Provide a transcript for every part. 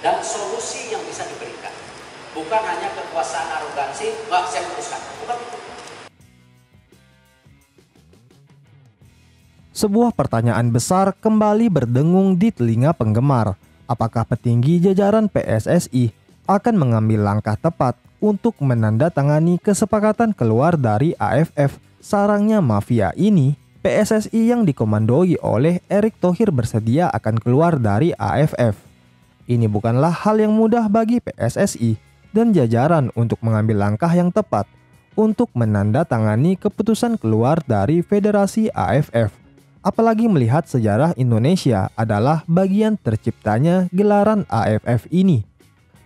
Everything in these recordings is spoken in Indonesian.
dan solusi yang bisa diberikan. Bukan hanya kekuasaan arogansi, nggak saya putuskan. Bukan itu. Sebuah pertanyaan besar kembali berdengung di telinga penggemar. Apakah petinggi jajaran PSSI akan mengambil langkah tepat untuk menandatangani kesepakatan keluar dari AFF? Sarangnya mafia ini, PSSI yang dikomandoi oleh Erick Thohir bersedia akan keluar dari AFF. Ini bukanlah hal yang mudah bagi PSSI dan jajaran untuk mengambil langkah yang tepat untuk menandatangani keputusan keluar dari Federasi AFF. Apalagi melihat sejarah Indonesia adalah bagian terciptanya gelaran AFF ini.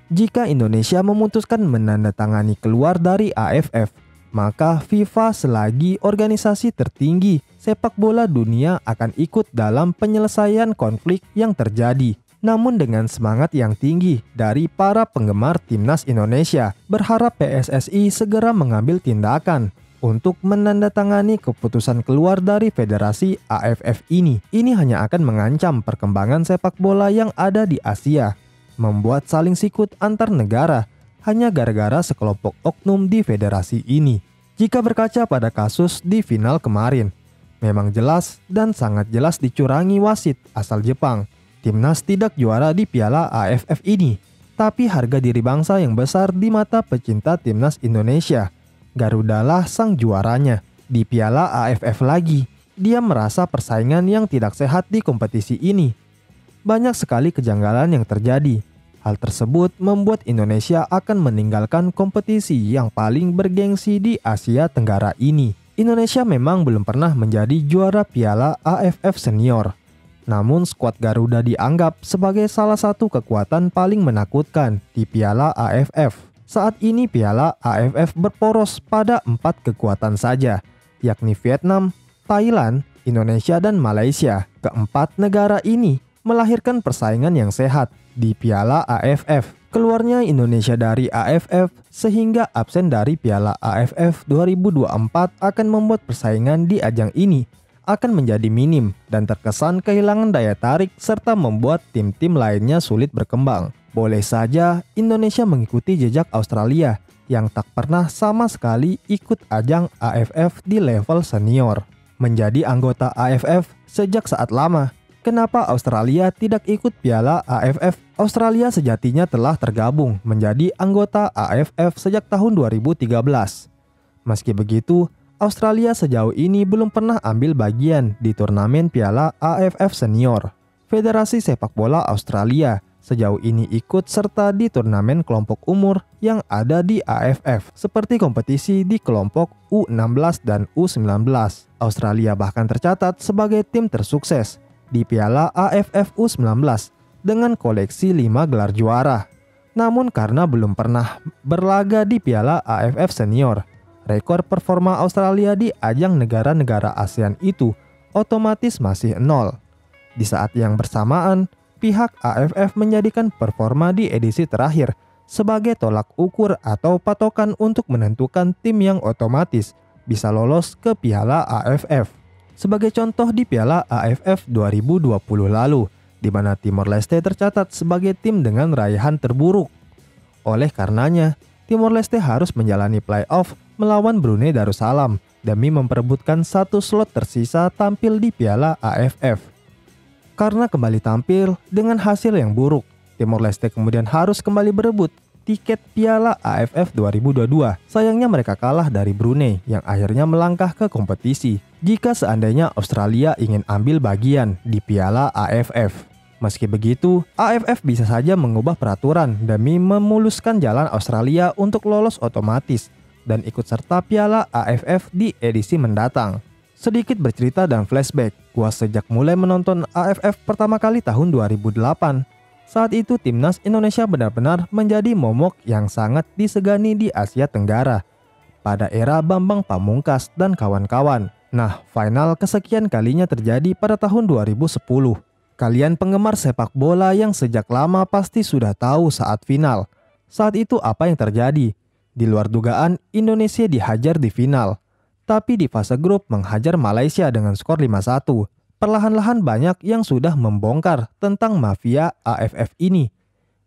Jika Indonesia memutuskan menandatangani keluar dari AFF, maka FIFA selagi organisasi tertinggi sepak bola dunia akan ikut dalam penyelesaian konflik yang terjadi. Namun dengan semangat yang tinggi dari para penggemar timnas Indonesia, berharap PSSI segera mengambil tindakan untuk menandatangani keputusan keluar dari Federasi AFF ini. Ini hanya akan mengancam perkembangan sepak bola yang ada di Asia, membuat saling sikut antar negara hanya gara-gara sekelompok oknum di federasi ini. Jika berkaca pada kasus di final kemarin, memang jelas dan sangat jelas dicurangi wasit asal Jepang. Timnas tidak juara di Piala AFF ini, tapi harga diri bangsa yang besar di mata pecinta timnas Indonesia. Garudalah sang juaranya. Di Piala AFF lagi, dia merasa persaingan yang tidak sehat di kompetisi ini. Banyak sekali kejanggalan yang terjadi. Hal tersebut membuat Indonesia akan meninggalkan kompetisi yang paling bergengsi di Asia Tenggara ini. Indonesia memang belum pernah menjadi juara Piala AFF Senior. Namun skuad Garuda dianggap sebagai salah satu kekuatan paling menakutkan di Piala AFF. Saat ini Piala AFF berporos pada 4 kekuatan saja, yakni Vietnam, Thailand, Indonesia, dan Malaysia. Keempat negara ini melahirkan persaingan yang sehat di Piala AFF. Keluarnya Indonesia dari AFF sehingga absen dari Piala AFF 2024 akan membuat persaingan di ajang ini akan menjadi minim dan terkesan kehilangan daya tarik serta membuat tim-tim lainnya sulit berkembang. Boleh saja Indonesia mengikuti jejak Australia yang tak pernah sama sekali ikut ajang AFF di level senior. Menjadi anggota AFF sejak saat lama, kenapa Australia tidak ikut Piala AFF? Australia sejatinya telah tergabung menjadi anggota AFF sejak tahun 2013. Meski begitu, Australia sejauh ini belum pernah ambil bagian di turnamen Piala AFF Senior. Federasi Sepak Bola Australia sejauh ini ikut serta di turnamen kelompok umur yang ada di AFF, seperti kompetisi di kelompok U16 dan U19. Australia bahkan tercatat sebagai tim tersukses di Piala AFF U19 dengan koleksi 5 gelar juara. Namun karena belum pernah berlaga di Piala AFF Senior, rekor performa Australia di ajang negara-negara ASEAN itu otomatis masih 0. Di saat yang bersamaan, pihak AFF menjadikan performa di edisi terakhir sebagai tolak ukur atau patokan untuk menentukan tim yang otomatis bisa lolos ke Piala AFF. Sebagai contoh di Piala AFF 2020 lalu, di mana Timor Leste tercatat sebagai tim dengan raihan terburuk. Oleh karenanya, Timor Leste harus menjalani playoff melawan Brunei Darussalam demi memperebutkan satu slot tersisa tampil di Piala AFF. Karena kembali tampil dengan hasil yang buruk, Timor Leste kemudian harus kembali berebut tiket Piala AFF 2022. Sayangnya mereka kalah dari Brunei yang akhirnya melangkah ke kompetisi. Jika seandainya Australia ingin ambil bagian di Piala AFF. Meski begitu, AFF bisa saja mengubah peraturan demi memuluskan jalan Australia untuk lolos otomatis dan ikut serta Piala AFF di edisi mendatang. Sedikit bercerita dan flashback, gua sejak mulai menonton AFF pertama kali tahun 2008. Saat itu timnas Indonesia benar-benar menjadi momok yang sangat disegani di Asia Tenggara pada era Bambang Pamungkas dan kawan-kawan. Nah, final kesekian kalinya terjadi pada tahun 2010. Kalian penggemar sepak bola yang sejak lama pasti sudah tahu saat final. Saat itu apa yang terjadi? Di luar dugaan, Indonesia dihajar di final. Tapi di fase grup menghajar Malaysia dengan skor 5-1. Perlahan-lahan banyak yang sudah membongkar tentang mafia AFF ini.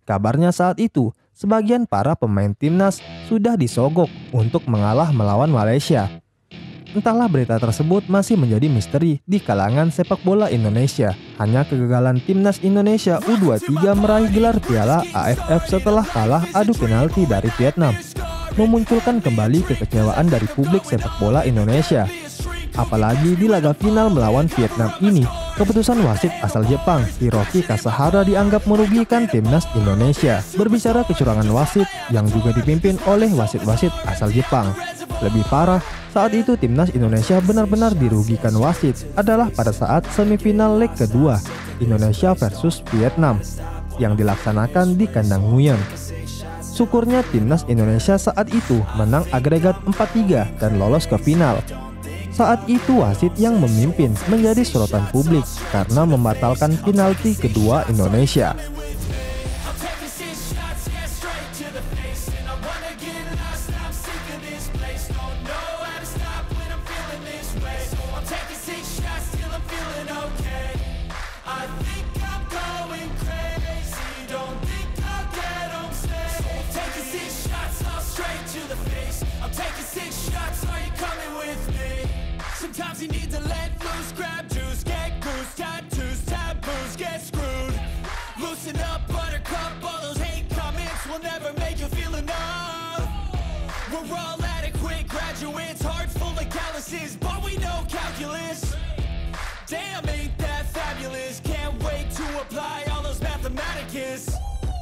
Kabarnya saat itu, sebagian para pemain timnas sudah disogok untuk mengalah melawan Malaysia. Entahlah, berita tersebut masih menjadi misteri di kalangan sepak bola Indonesia. Hanya kegagalan timnas Indonesia U23 meraih gelar Piala AFF setelah kalah adu penalti dari Vietnam memunculkan kembali kekecewaan dari publik sepak bola Indonesia. Apalagi di laga final melawan Vietnam ini, keputusan wasit asal Jepang, Hiroki Kasahara, dianggap merugikan timnas Indonesia. Berbicara kecurangan wasit yang juga dipimpin oleh wasit-wasit asal Jepang. Lebih parah, saat itu timnas Indonesia benar-benar dirugikan wasit adalah pada saat semifinal leg kedua Indonesia versus Vietnam yang dilaksanakan di kandang Nguyen. Syukurnya timnas Indonesia saat itu menang agregat 4-3 dan lolos ke final. Saat itu wasit yang memimpin menjadi sorotan publik karena membatalkan penalti kedua Indonesia. Sometimes you need to let loose, grab juice, get goose, tattoos, taboos, get screwed. Loosen up, buttercup, all those hate comments will never make you feel enough. We're all adequate graduates, hearts full of calluses, but we know calculus. Damn, ain't that fabulous?